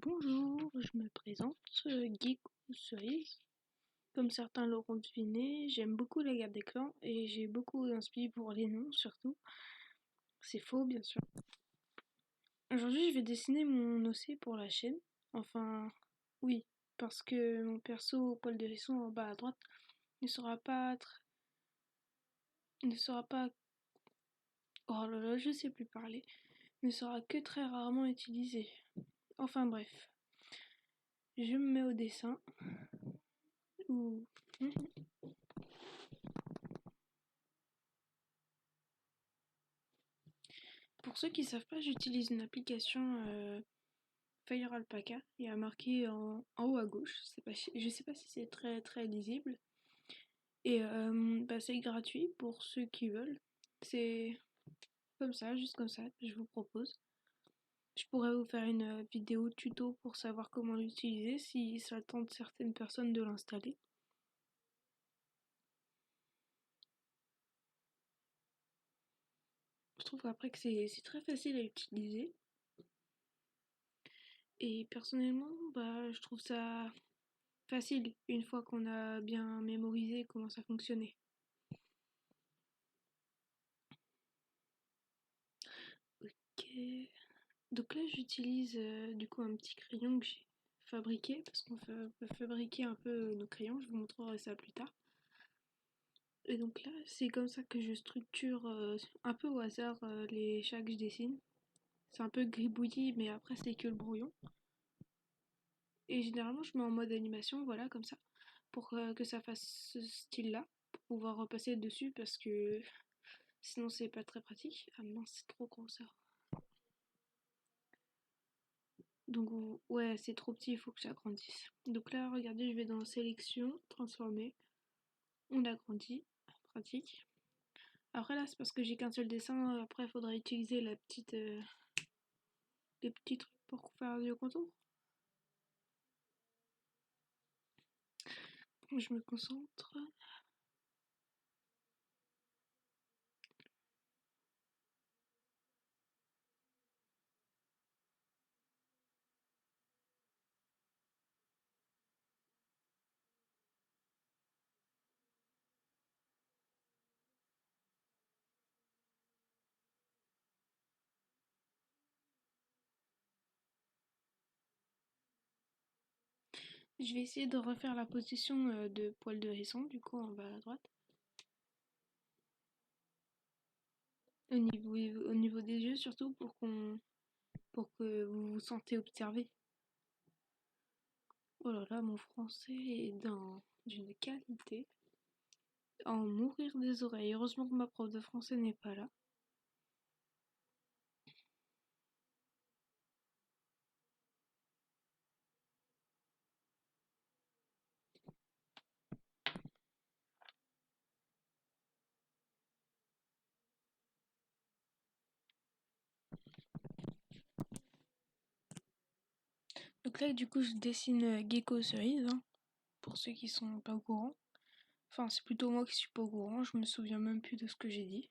Bonjour, je me présente, Geek ou Cerise. Comme certains l'auront deviné, j'aime beaucoup la guerre des clans et j'ai beaucoup d'inspi pour les noms surtout. C'est faux bien sûr. Aujourd'hui je vais dessiner mon OC pour la chaîne. Enfin, oui, parce que mon perso au poil de hérisson en bas à droite ne sera pas ne sera pas oh là là, je sais plus parler, ne sera que très rarement utilisé. Enfin bref, je me mets au dessin ou pour ceux qui savent pas, j'utilise une application Fire Alpaca. Il y a marqué en haut à gauche. Je sais pas si c'est très très lisible. Et bah, c'est gratuit pour ceux qui veulent. C'est comme ça, juste comme ça, que je vous propose. Je pourrais vous faire une vidéo tuto pour savoir comment l'utiliser si ça tente certaines personnes de l'installer. Je trouve après que c'est très facile à utiliser. Et personnellement, bah, je trouve ça facile une fois qu'on a bien mémorisé comment ça fonctionnait. Ok. Donc là, j'utilise du coup un petit crayon que j'ai fabriqué parce qu'on peut fabriquer un peu nos crayons. Je vous montrerai ça plus tard. Et donc là, c'est comme ça que je structure un peu au hasard les chats que je dessine. C'est un peu gribouillis, mais après c'est que le brouillon. Et généralement, je mets en mode animation, voilà, comme ça, pour que ça fasse ce style-là, pour pouvoir repasser dessus parce que sinon c'est pas très pratique. Ah mince, c'est trop gros ça. Donc ouais, c'est trop petit, il faut que j'agrandisse. Donc là, regardez, je vais dans sélection, transformer, on agrandit, pratique. Après là, c'est parce que j'ai qu'un seul dessin, après il faudra utiliser les petits trucs pour faire du contour. Je me concentre. Je vais essayer de refaire la position de poil de hérisson, du coup en bas à droite. Au niveau des yeux surtout pour que vous vous sentez observé. Oh là là, mon français est d'une qualité. En mourir des oreilles. Heureusement que ma prof de français n'est pas là. Donc là, du coup, je dessine Gecko Cerise, hein, pour ceux qui sont pas au courant. Enfin, c'est plutôt moi qui suis pas au courant, je me souviens même plus de ce que j'ai dit.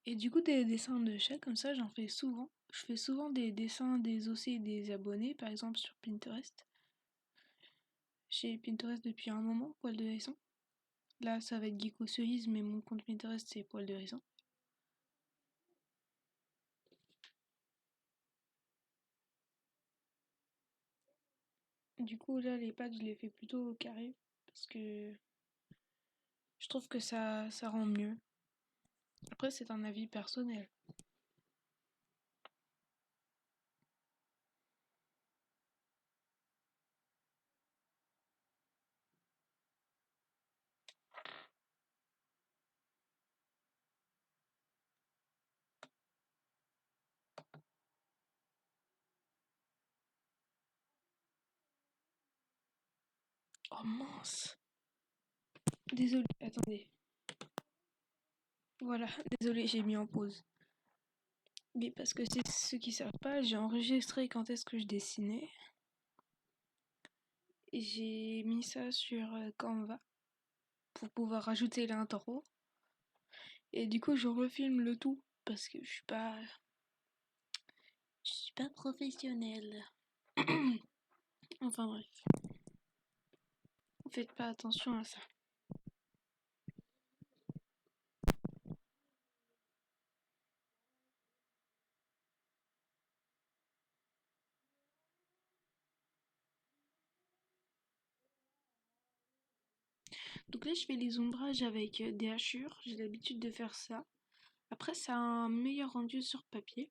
Et du coup, des dessins de chats, comme ça, j'en fais souvent. Je fais souvent des dessins des OC des abonnés, par exemple sur Pinterest. J'ai Pinterest depuis un moment, poil de hérisson. Là, ça va être Geeko Cerise, mais mon compte Pinterest, c'est poil de hérisson. Du coup, là, les pattes, je les fais plutôt au carré, parce que je trouve que ça rend mieux. Après, c'est un avis personnel. Oh mince! Désolée, attendez. Voilà, désolée, j'ai mis en pause. Mais parce que c'est ceux qui savent pas, j'ai enregistré quand est-ce que je dessinais. j'ai mis ça sur Canva pour pouvoir rajouter l'intro. Et du coup, je refilme le tout parce que je suis pas professionnelle. Enfin bref, faites pas attention à ça. Donc là, je fais les ombrages avec des hachures. J'ai l'habitude de faire ça. Après, ça a un meilleur rendu sur papier.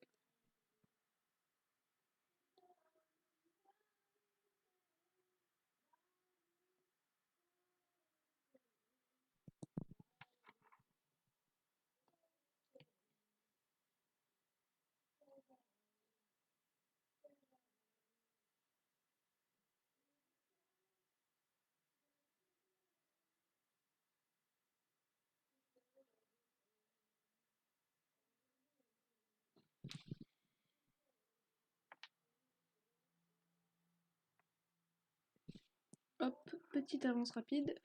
Hop, petite avance rapide.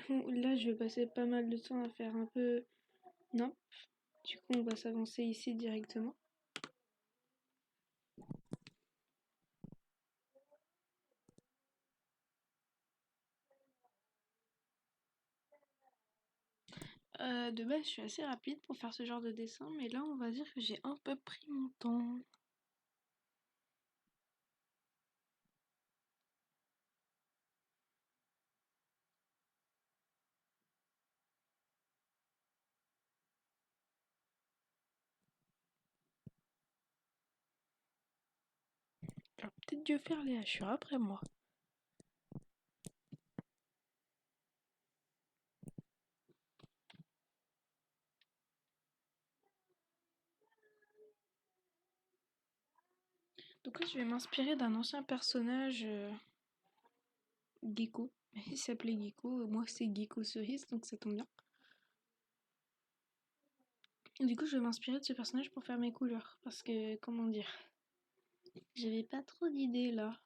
Là, je vais passer pas mal de temps à faire un peu... Non. Du coup, on va s'avancer ici directement. De base, je suis assez rapide pour faire ce genre de dessin, mais là, on va dire que j'ai un peu pris mon temps. Alors, peut-être Dieu faire les hachures après moi. Donc là, je vais m'inspirer d'un ancien personnage, Gecko. Il s'appelait Gecko, moi c'est Gecko Cerise, donc ça tombe bien. Et du coup, je vais m'inspirer de ce personnage pour faire mes couleurs, parce que, comment dire, j'avais pas trop d'idées là.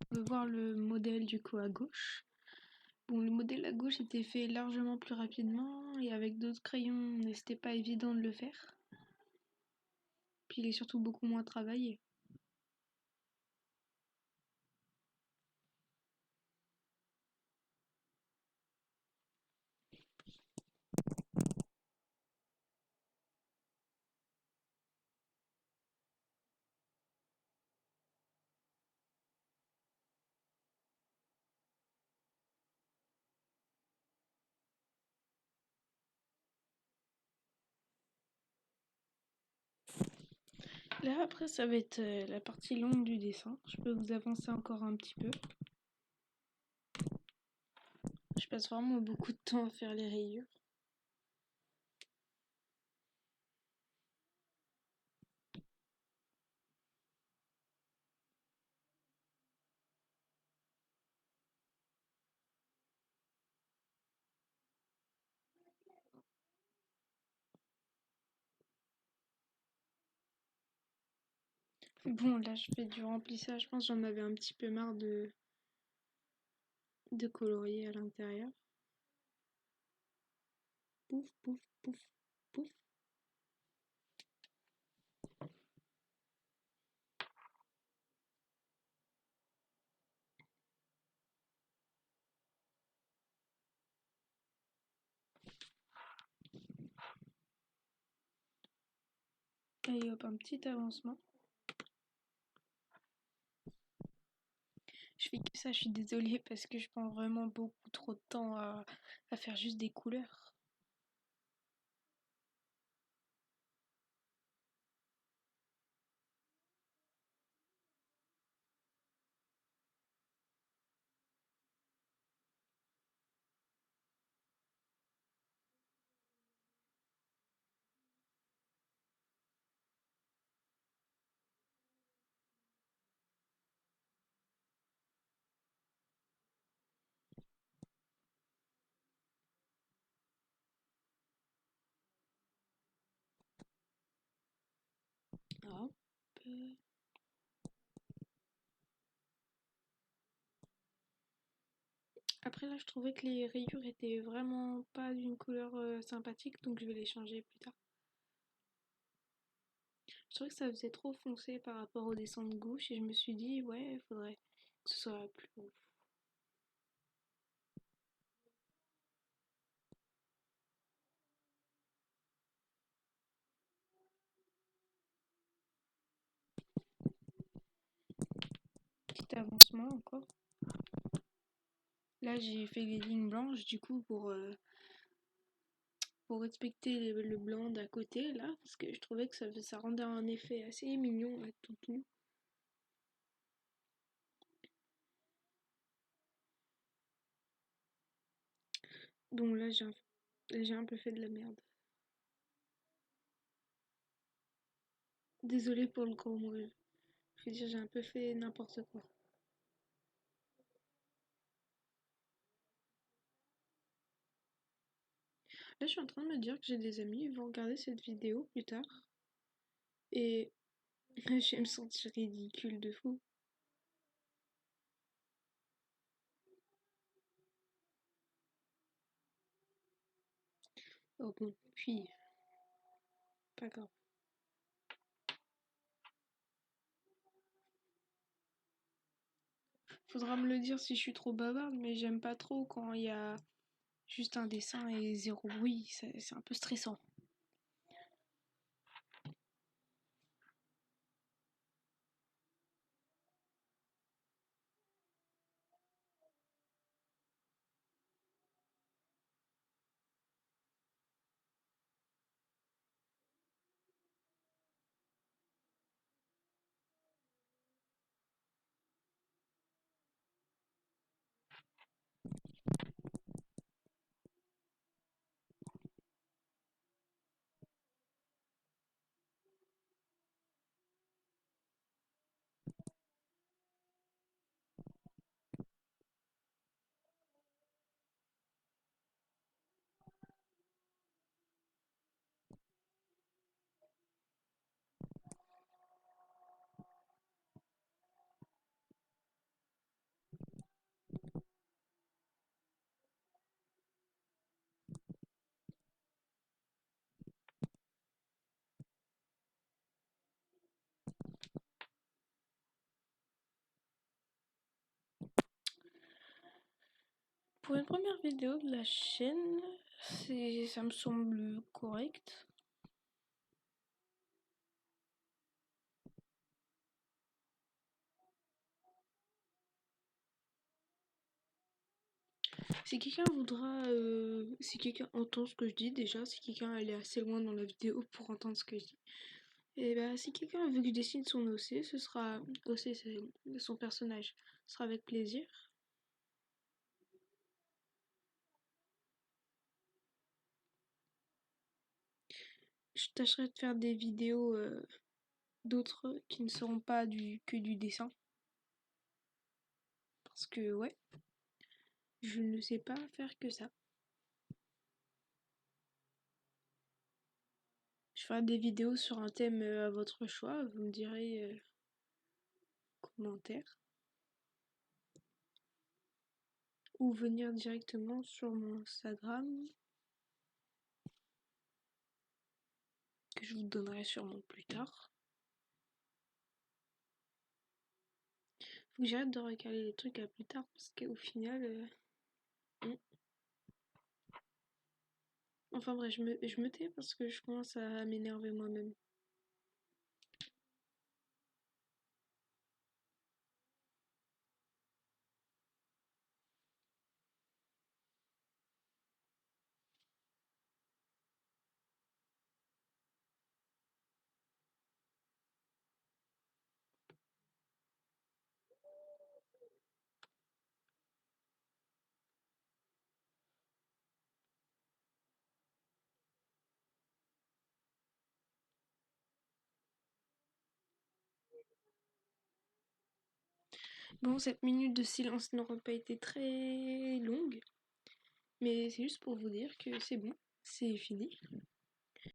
On peut voir le modèle du coup à gauche. Bon, le modèle à gauche était fait largement plus rapidement, et avec d'autres crayons, c'était pas évident de le faire. Puis il est surtout beaucoup moins travaillé. Là, après, ça va être la partie longue du dessin. Je peux vous avancer encore un petit peu. Je passe vraiment beaucoup de temps à faire les rayures. Bon, là, je fais du remplissage. Je pense que j'en avais un petit peu marre de colorier à l'intérieur. Pouf, pouf, pouf, pouf. Et hop, un petit avancement. Je fais que ça, je suis désolée parce que je prends vraiment beaucoup trop de temps à faire juste des couleurs. Hop. Après là, je trouvais que les rayures étaient vraiment pas d'une couleur sympathique, donc je vais les changer plus tard. Je trouvais que ça faisait trop foncé par rapport au dessin de gauche et je me suis dit, ouais, il faudrait que ce soit plus... Petit avancement encore. Là, j'ai fait les lignes blanches du coup pour respecter le blanc d'à côté là, parce que je trouvais que ça rendait un effet assez mignon à tout. Donc là, j'ai un peu fait de la merde. Désolée pour le grand mot. Je veux dire, j'ai un peu fait n'importe quoi. Là, je suis en train de me dire que j'ai des amis, ils vont regarder cette vidéo plus tard. Et je vais me sentir ridicule de fou. Oh bon, puis, pas grave. Faudra me le dire si je suis trop bavarde, mais j'aime pas trop quand il y a juste un dessin et zéro bruit. C'est un peu stressant. Pour une première vidéo de la chaîne, ça me semble correct. Si quelqu'un voudra, si quelqu'un entend ce que je dis déjà, si quelqu'un est assez loin dans la vidéo pour entendre ce que je dis, et bah si quelqu'un veut que je dessine son OC, ce sera OC, c'est son personnage, ce sera avec plaisir. Je tâcherai de faire des vidéos d'autres qui ne seront pas que du dessin. Parce que ouais, je ne sais pas faire que ça. Je ferai des vidéos sur un thème à votre choix, vous me direz commentaire. Ou venir directement sur mon Instagram, que je vous donnerai sûrement plus tard. Faut que j'arrête de recaler les trucs à plus tard, parce qu'au final... Enfin bref, je me tais parce que je commence à m'énerver moi-même. Bon, cette minute de silence n'aura pas été très longue, mais c'est juste pour vous dire que c'est bon, c'est fini.